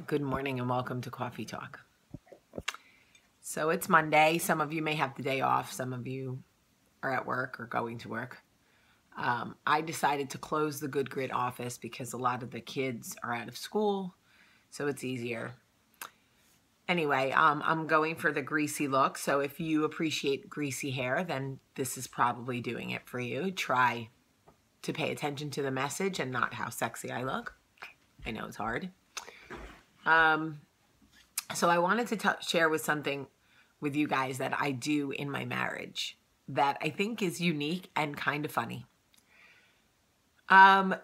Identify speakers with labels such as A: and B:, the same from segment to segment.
A: Good morning and welcome to Coffee Talk. So it's Monday. Some of you may have the day off. Some of you are at work or going to work. I decided to close the Good Grit office because a lot of the kids are out of school, so it's easier. Anyway, I'm going for the greasy look. So if you appreciate greasy hair, then this is probably doing it for you. Try to pay attention to the message and not how sexy I look. I know it's hard. So I wanted to share something with you guys that I do in my marriage that I think is unique and kind of funny.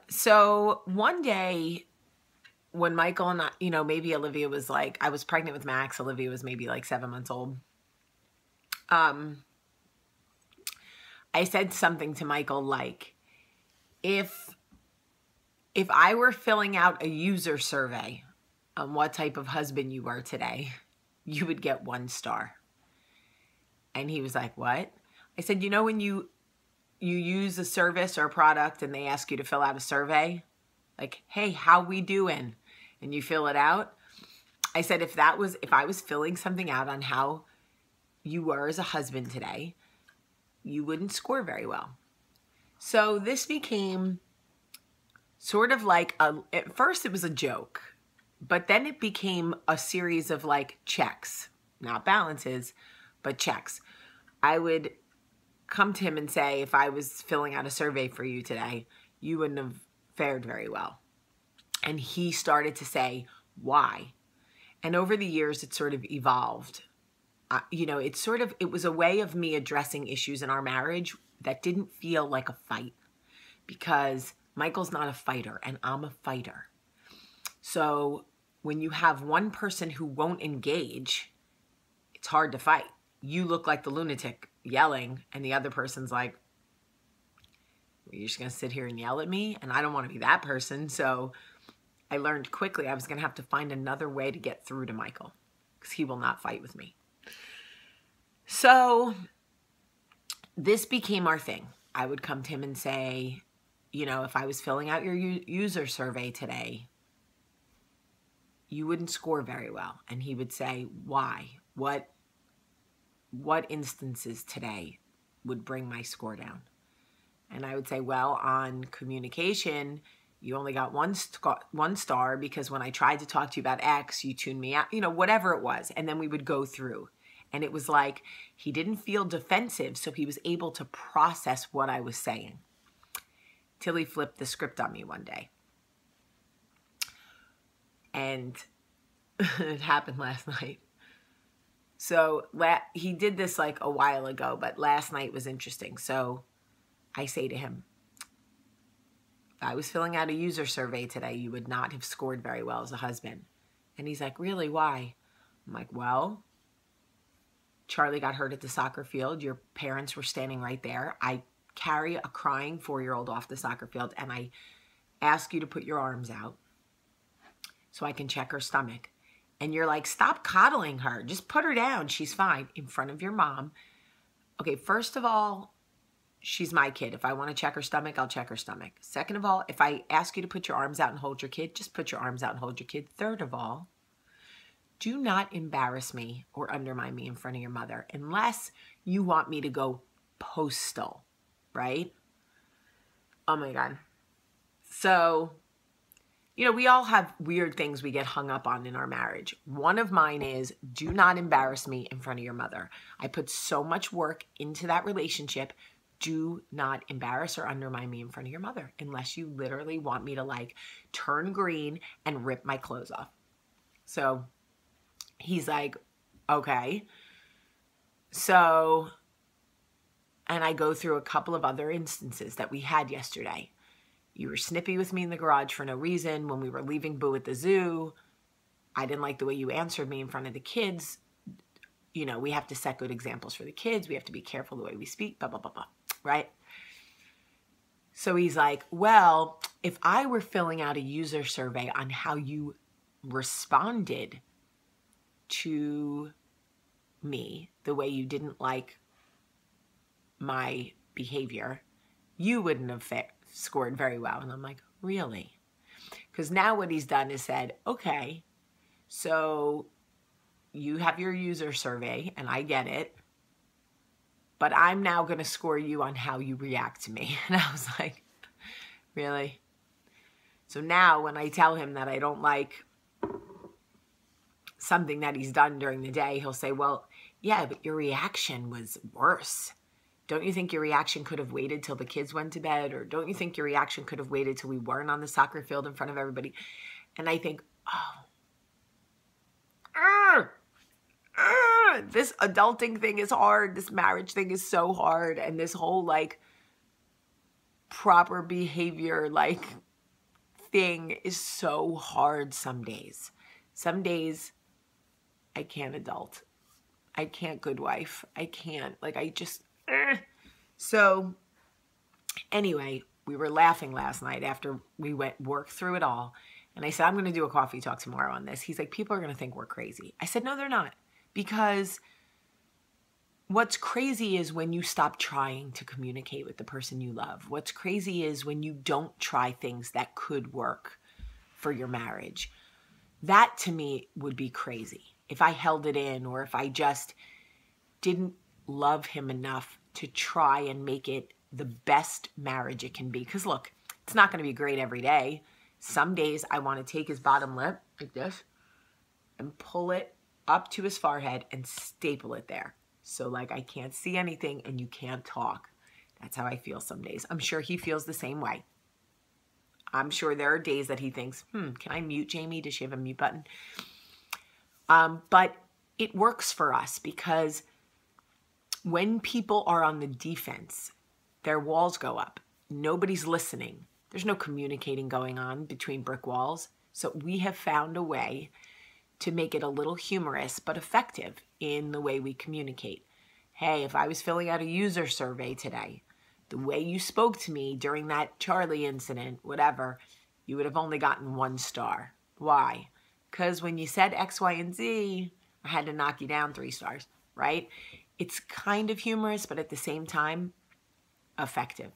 A: So one day when Michael and I, maybe Olivia was like, I was pregnant with Max. Olivia was maybe like 7 months old. I said something to Michael like, if I were filling out a user survey on what type of husband you are today, you would get 1 star. And he was like, what? I said, when you use a service or a product and they ask you to fill out a survey, like, hey, how we doing? And you fill it out. I said, if I was filling something out on how you were as a husband today, you wouldn't score very well. So this became sort of like at first it was a joke, but then it became a series of like checks, not balances, but checks. I would come to him and say, if I was filling out a survey for you today, you wouldn't have fared very well. And he started to say, why? And over the years, it sort of evolved. It was a way of me addressing issues in our marriage that didn't feel like a fight, because Michael's not a fighter and I'm a fighter. So when you have one person who won't engage, it's hard to fight. You look like the lunatic yelling and the other person's like, you're just going to sit here and yell at me? And I don't want to be that person. So I learned quickly I was going to have to find another way to get through to Michael because he will not fight with me. So this became our thing. I would come to him and say, if I was filling out your user survey today, you wouldn't score very well. And he would say, why? What instances today would bring my score down? And I would say, well, on communication, you only got one star because when I tried to talk to you about X, you tuned me out, whatever it was. And then we would go through. And it was like he didn't feel defensive, so he was able to process what I was saying. Till he flipped the script on me one day. And it happened last night. So he did this like a while ago, but last night was interesting. So I say to him, if I was filling out a user survey today, you would not have scored very well as a husband. And he's like, really, why? I'm like, well, Charlie got hurt at the soccer field. Your parents were standing right there. I carry a crying 4-year-old off the soccer field and I ask you to put your arms out so I can check her stomach. And you're like, stop coddling her. Just put her down. She's fine in front of your mom. Okay, first of all, she's my kid. If I want to check her stomach, I'll check her stomach. Second of all, if I ask you to put your arms out and hold your kid, just put your arms out and hold your kid. Third of all, do not embarrass me or undermine me in front of your mother unless you want me to go postal, right? Oh my God. So, we all have weird things we get hung up on in our marriage. One of mine is, do not embarrass me in front of your mother. I put so much work into that relationship. Do not embarrass or undermine me in front of your mother unless you literally want me to like turn green and rip my clothes off. So he's like, okay. So, and I go through a couple of other instances that we had yesterday. You were snippy with me in the garage for no reason. When we were leaving Boo at the zoo, I didn't like the way you answered me in front of the kids. We have to set good examples for the kids. We have to be careful the way we speak, blah, blah, blah, blah, right? So he's like, well, if I were filling out a user survey on how you responded to me, the way you didn't like my behavior, you wouldn't have scored very well. And I'm like, really? Because now what he's done is said, okay, So you have your user survey, and I get it, but I'm now going to score you on how you react to me. And I was like, really? So now when I tell him that I don't like something that he's done during the day, he'll say, well, yeah, but your reaction was worse. Don't you think your reaction could have waited till the kids went to bed? Or don't you think your reaction could have waited till we weren't on the soccer field in front of everybody? And I think, this adulting thing is hard. This marriage thing is so hard. And this whole like proper behavior like thing is so hard some days. Some days I can't adult. I can't good wife. I can't. Like I just... So anyway, we were laughing last night after we worked through it all. And I said, I'm going to do a coffee talk tomorrow on this. He's like, people are going to think we're crazy. I said, no, they're not. Because what's crazy is when you stop trying to communicate with the person you love. What's crazy is when you don't try things that could work for your marriage. That to me would be crazy. If I held it in, or if I just didn't love him enough to try and make it the best marriage it can be. Because look, it's not going to be great every day. Some days I want to take his bottom lip like this and pull it up to his forehead and staple it there. So like I can't see anything and you can't talk. That's how I feel some days. I'm sure he feels the same way. I'm sure there are days that he thinks, can I mute Jamie? Does she have a mute button? But it works for us because when people are on the defense, their walls go up. Nobody's listening. There's no communicating going on between brick walls. So we have found a way to make it a little humorous but effective in the way we communicate. Hey, if I was filling out a user survey today, the way you spoke to me during that Charlie incident, whatever, you would have only gotten 1 star. Why? Because when you said X, Y, and Z, I had to knock you down 3 stars, right? It's kind of humorous, but at the same time, effective.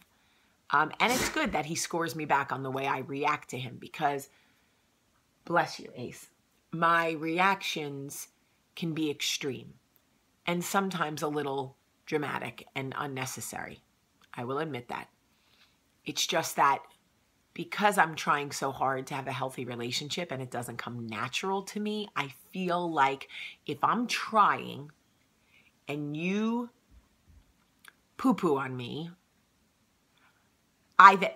A: And it's good that he scores me back on the way I react to him because, bless you, Ace, my reactions can be extreme and sometimes a little dramatic and unnecessary. I will admit that. It's just that because I'm trying so hard to have a healthy relationship and it doesn't come natural to me, I feel like if I'm trying and you poo-poo on me,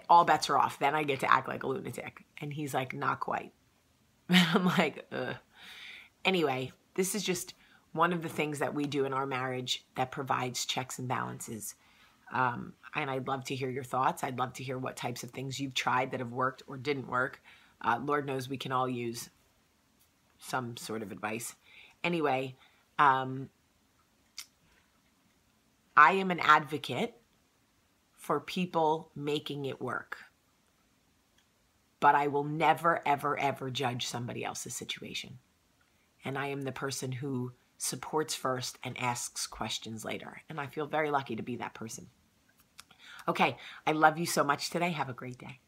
A: all bets are off. Then I get to act like a lunatic. And he's like, not quite. I'm like, ugh. Anyway, this is just one of the things that we do in our marriage that provides checks and balances. And I'd love to hear your thoughts. I'd love to hear what types of things you've tried that have worked or didn't work. Lord knows we can all use some sort of advice. Anyway, I am an advocate for people making it work. But I will never, ever, ever judge somebody else's situation. And I am the person who supports first and asks questions later. And I feel very lucky to be that person. Okay, I love you so much today. Have a great day.